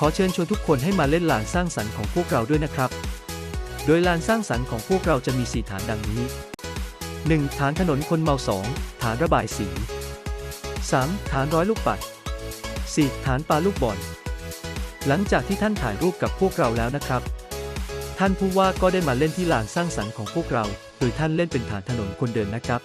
ขอเชิญชวนทุกคนให้มาเล่นลานสร้างสรรค์ของพวกเราด้วยนะครับ โดยลานสร้างสรรค์ของพวกเราจะมี4ฐานดังนี้ 1. ฐานถนนคนเมา 2. ฐานระบายสี 3. ฐานร้อยลูกปัด 4. ฐานปาลูกบอล หลังจากที่ท่านถ่ายรูปกับพวกเราแล้วนะครับ ท่านผู้ว่าก็ได้มาเล่นที่ลานสร้างสรรค์ของพวกเรา โดยท่านเล่นเป็นฐานถนนคนเดินนะครับ